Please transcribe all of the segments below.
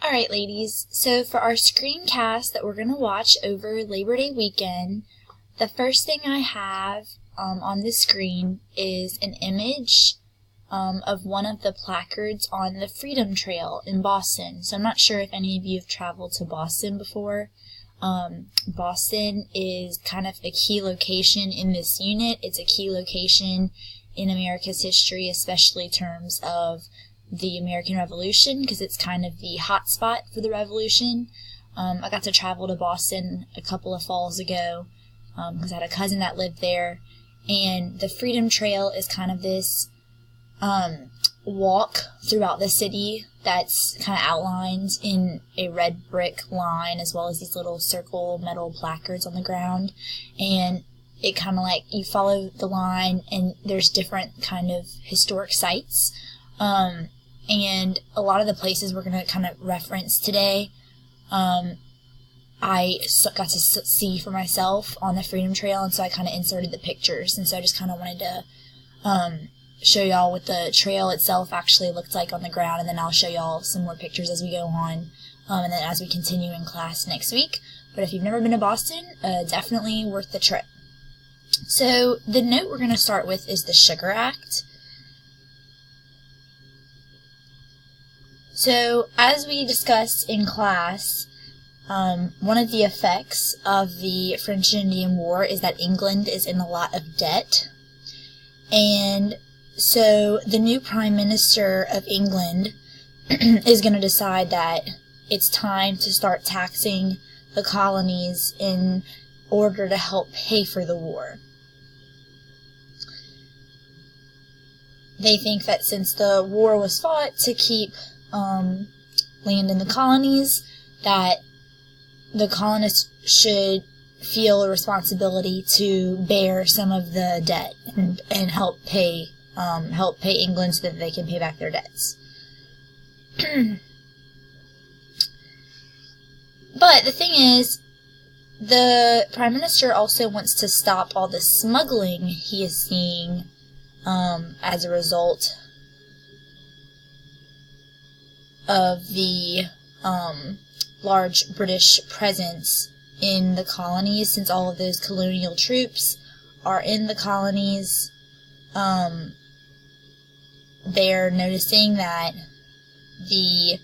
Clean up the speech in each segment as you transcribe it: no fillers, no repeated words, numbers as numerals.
Alright, ladies, so for our screencast that we're going to watch over Labor Day weekend, the first thing I have on the screen is an image of one of the placards on the Freedom Trail in Boston. So I'm not sure if any of you have traveled to Boston before. Boston is kind of a key location in this unit. It's a key location in America's history, especially in terms of the American Revolution, because it's kind of the hot spot for the Revolution. I got to travel to Boston a couple of falls ago because I had a cousin that lived there, and the Freedom Trail is kind of this walk throughout the city that's kind of outlined in a red brick line, as well as these little circle metal placards on the ground, and it kind of like you follow the line and there's different kind of historic sites. And a lot of the places we're going to kind of reference today, I got to see for myself on the Freedom Trail, and so I kind of inserted the pictures, and so I just kind of wanted to show y'all what the trail itself actually looked like on the ground, and then I'll show y'all some more pictures as we go on, and then as we continue in class next week. But if you've never been to Boston, definitely worth the trip. So the note we're going to start with is the Sugar Act. So, as we discussed in class, one of the effects of the French and Indian War is that England is in a lot of debt. And so the new Prime Minister of England is going to decide that it's time to start taxing the colonies in order to help pay for the war. They think that since the war was fought to keep land in the colonies, that the colonists should feel a responsibility to bear some of the debt and help pay England so that they can pay back their debts. But the thing is, the Prime Minister also wants to stop all the smuggling he is seeing as a result of the large British presence in the colonies. Since all of those colonial troops are in the colonies, they're noticing that the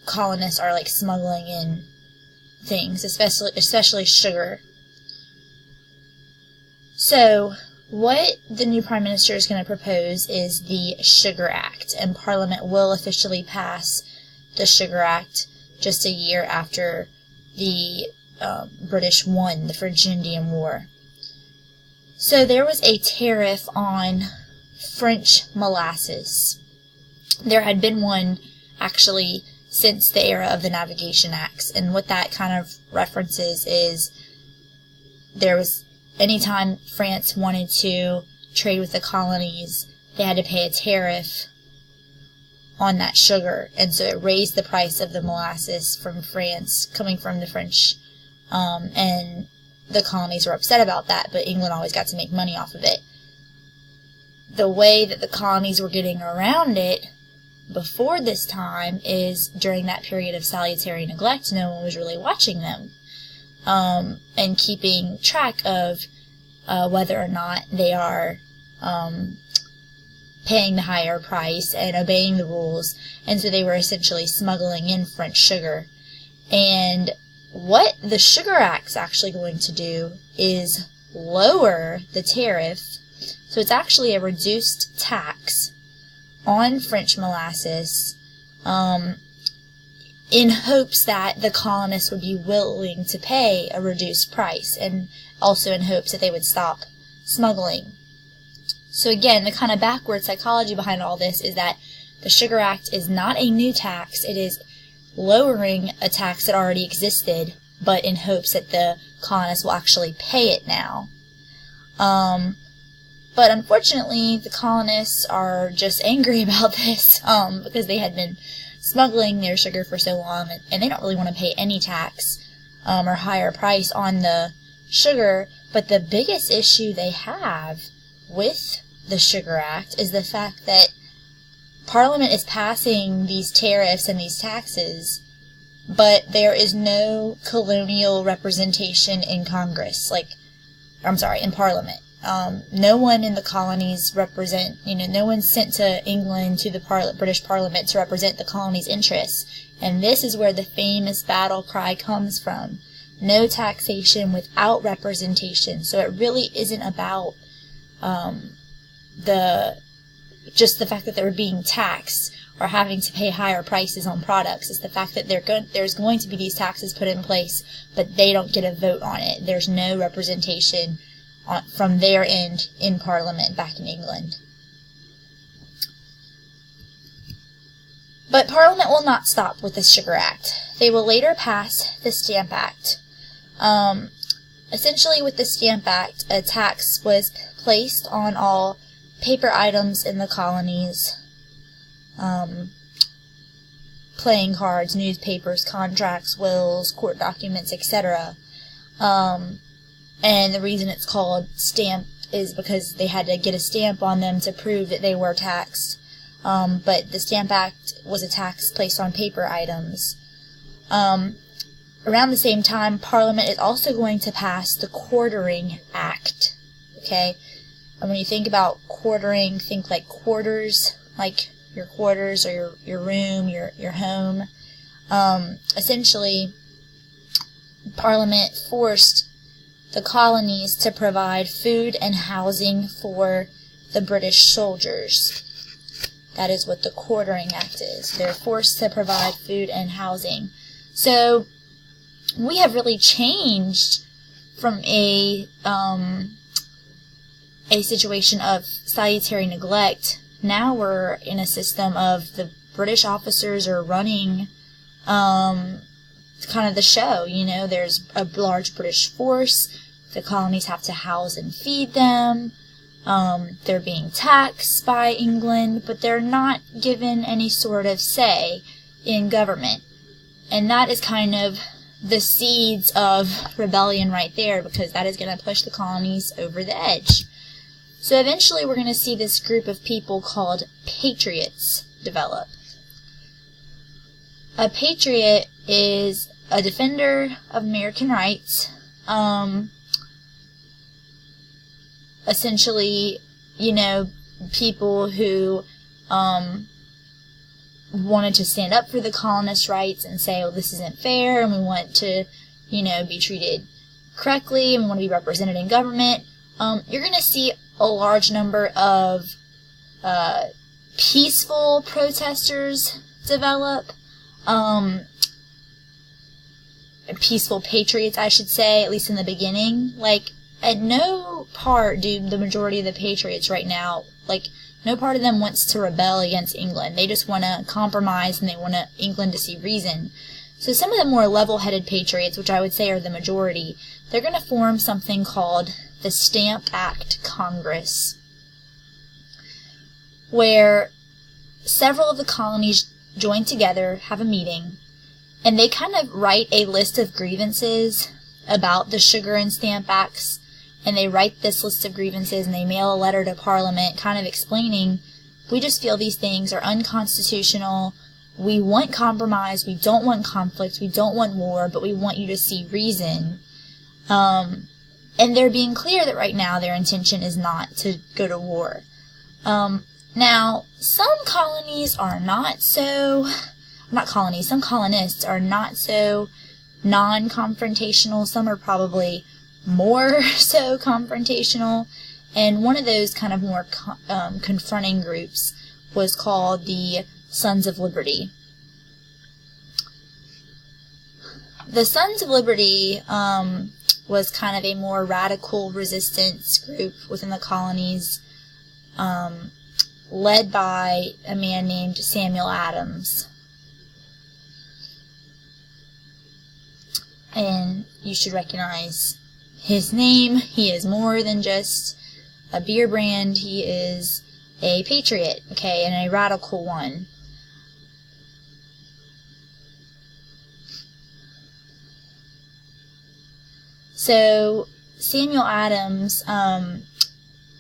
colonists are like smuggling in things, especially sugar. So what the new Prime Minister is going to propose is the Sugar Act, and Parliament will officially pass the Sugar Act just a year after the British won the French and Indian War. So there was a tariff on French molasses. There had been one actually since the era of the Navigation Acts, and what that kind of references is there was anytime France wanted to trade with the colonies, they had to pay a tariff on that sugar, and so it raised the price of the molasses from France, coming from the French, and the colonies were upset about that, but England always got to make money off of it. The way that the colonies were getting around it before this time is during that period of salutary neglect, no one was really watching them. And keeping track of whether or not they are paying the higher price and obeying the rules, and so they were essentially smuggling in French sugar. And what the Sugar Act's actually going to do is lower the tariff, so it's actually a reduced tax on French molasses, in hopes that the colonists would be willing to pay a reduced price, and also in hopes that they would stop smuggling. So again, the kind of backward psychology behind all this is that the Sugar Act is not a new tax, it is lowering a tax that already existed, but in hopes that the colonists will actually pay it now. But unfortunately, the colonists are just angry about this, because they had been smuggling their sugar for so long, and they don't really want to pay any tax or higher price on the sugar. But the biggest issue they have with the Sugar Act is the fact that Parliament is passing these tariffs and these taxes, but there is no colonial representation in Congress, in Parliament. No one in the colonies represent, no one's sent to England, to the British Parliament to represent the colony's interests. And this is where the famous battle cry comes from. No taxation without representation. So it really isn't about just the fact that they're being taxed or having to pay higher prices on products. It's the fact that there's going to be these taxes put in place, but they don't get a vote on it. There's no representation from their end in Parliament back in England. But Parliament will not stop with the Sugar Act. They will later pass the Stamp Act. Essentially, with the Stamp Act, a tax was placed on all paper items in the colonies, playing cards, newspapers, contracts, wills, court documents, etc. And the reason it's called stamp is because they had to get a stamp on them to prove that they were taxed. But the Stamp Act was a tax placed on paper items. Around the same time, Parliament is also going to pass the Quartering Act. Okay? And when you think about quartering, think like quarters, like your quarters or your room, your home. Essentially, Parliament forced the colonies to provide food and housing for the British soldiers. That is what the Quartering Act is. They're forced to provide food and housing. So we have really changed from a situation of salutary neglect. Now we're in a system of the British officers are running kind of the show. There's a large British force. The colonies have to house and feed them. They're being taxed by England, but they're not given any sort of say in government. And that is kind of the seeds of rebellion right there, because that is going to push the colonies over the edge. So eventually we're going to see this group of people called Patriots develop. A patriot is a defender of American rights. Essentially, people who wanted to stand up for the colonists' rights and say, well, this isn't fair, and we want to, be treated correctly, and we want to be represented in government. You're going to see a large number of peaceful protesters develop. Peaceful patriots, I should say, at least in the beginning. At no part do the majority of the patriots right now, no part of them wants to rebel against England. They just want to compromise, and they want England to see reason. So some of the more level-headed patriots, which I would say are the majority, they're going to form something called the Stamp Act Congress, where several of the colonies join together, have a meeting, and they kind of write a list of grievances about the Sugar and Stamp Acts. And they write this list of grievances, and they mail a letter to Parliament kind of explaining, we just feel these things are unconstitutional. We want compromise. We don't want conflict. We don't want war, but we want you to see reason. And they're being clear that right now their intention is not to go to war. Now, some colonies are some colonists are not so non-confrontational. Some are probably more so confrontational, and one of those kind of more confronting groups was called the Sons of Liberty. The Sons of Liberty was kind of a more radical resistance group within the colonies, led by a man named Samuel Adams. And you should recognize his name. He is more than just a beer brand. He is a patriot, okay, and a radical one. So Samuel Adams,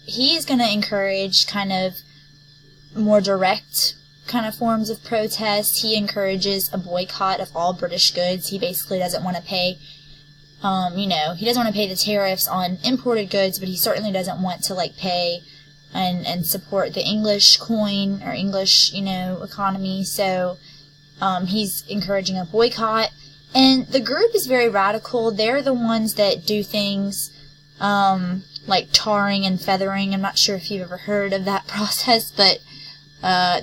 he's going to encourage kind of more direct kind of forms of protest. He encourages a boycott of all British goods. He basically doesn't want to pay, he doesn't want to pay the tariffs on imported goods, but he certainly doesn't want to, pay and support the English coin or English, economy. So he's encouraging a boycott. And the group is very radical. They're the ones that do things like tarring and feathering. I'm not sure if you've ever heard of that process, but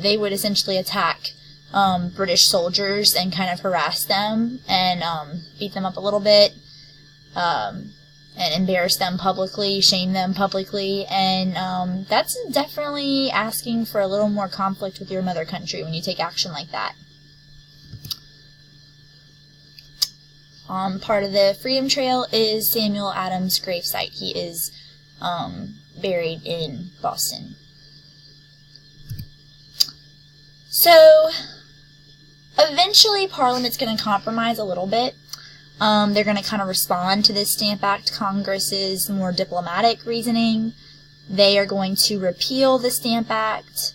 they would essentially attack British soldiers and kind of harass them and beat them up a little bit and embarrass them publicly, shame them publicly. And that's definitely asking for a little more conflict with your mother country when you take action like that. Part of the Freedom Trail is Samuel Adams' gravesite. He is buried in Boston. So, eventually Parliament's going to compromise a little bit. They're going to kind of respond to this Stamp Act Congress's more diplomatic reasoning. They are going to repeal the Stamp Act.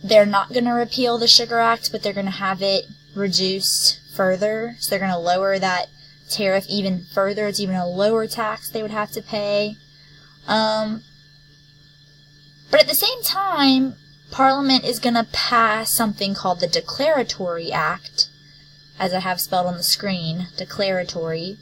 They're not going to repeal the Sugar Act, but they're going to have it reduced further. So they're going to lower that tariff even further. It's even a lower tax they would have to pay. But at the same time, Parliament is going to pass something called the Declaratory Act, as I have spelled on the screen, declaratory.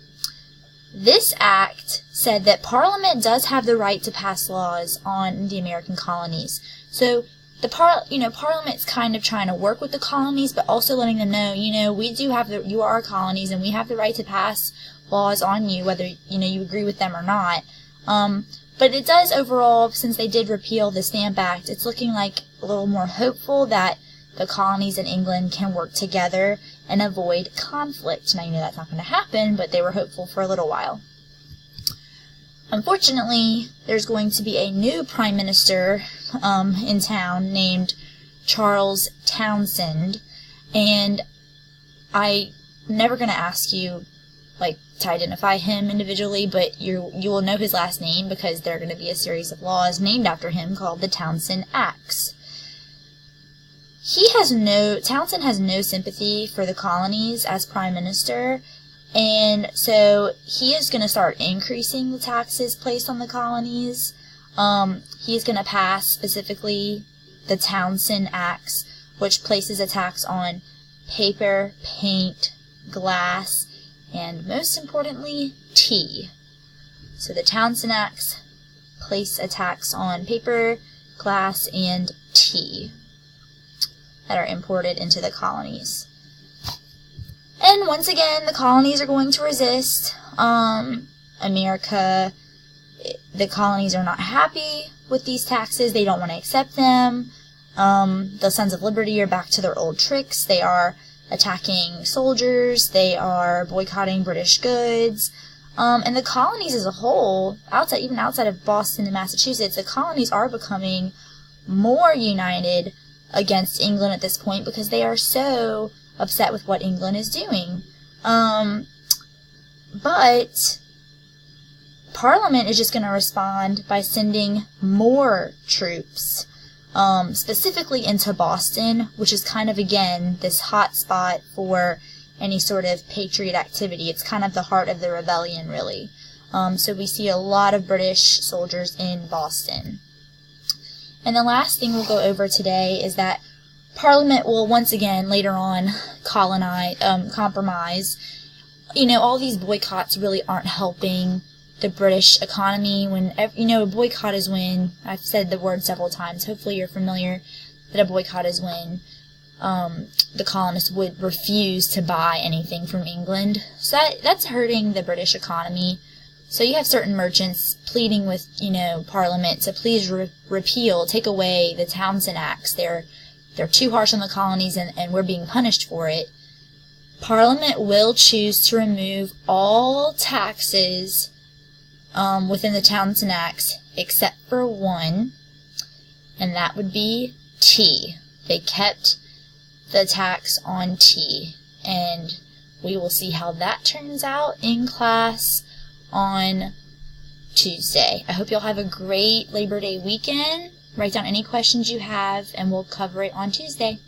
This act said that Parliament does have the right to pass laws on the American colonies. So Parliament's kind of trying to work with the colonies, but also letting them know, we do have you are our colonies, and we have the right to pass laws on you, whether, you agree with them or not. But it does overall, since they did repeal the Stamp Act, it's looking like a little more hopeful that the colonies in England can work together and avoid conflict. Now, that's not going to happen, but they were hopeful for a little while. Unfortunately, there's going to be a new prime minister in town named Charles Townsend, and I'm never going to ask you to identify him individually, but you will know his last name because there are going to be a series of laws named after him called the Townsend Acts. Townsend has no sympathy for the colonies as prime minister, and so he is going to start increasing the taxes placed on the colonies. He's going to pass specifically the Townsend Acts, which places a tax on paper, paint, glass, and most importantly, tea. So the Townsend Acts place a tax on paper, glass, and tea that are imported into the colonies. And once again, the colonies are going to resist. The colonies are not happy with these taxes. They don't want to accept them. The Sons of Liberty are back to their old tricks. They are attacking soldiers. They are boycotting British goods. And the colonies as a whole, even outside of Boston and Massachusetts, the colonies are becoming more united against England at this point because they are so upset with what England is doing. But Parliament is just going to respond by sending more troops, specifically into Boston, which is kind of, again, this hot spot for any sort of Patriot activity. It's kind of the heart of the rebellion, really. So we see a lot of British soldiers in Boston. And the last thing we'll go over today is that Parliament will once again later on compromise. All these boycotts really aren't helping the British economy. When a boycott is when, I've said the word several times, hopefully you're familiar, that a boycott is when the colonists would refuse to buy anything from England. So that's hurting the British economy. So you have certain merchants pleading with, Parliament to please take away the Townsend Acts. They're too harsh on the colonies and we're being punished for it. Parliament will choose to remove all taxes within the Townsend Acts except for one, and that would be tea. They kept the tax on tea, and we will see how that turns out in class on Tuesday. I hope y'all have a great Labor Day weekend, Write down any questions you have, and we'll cover it on Tuesday.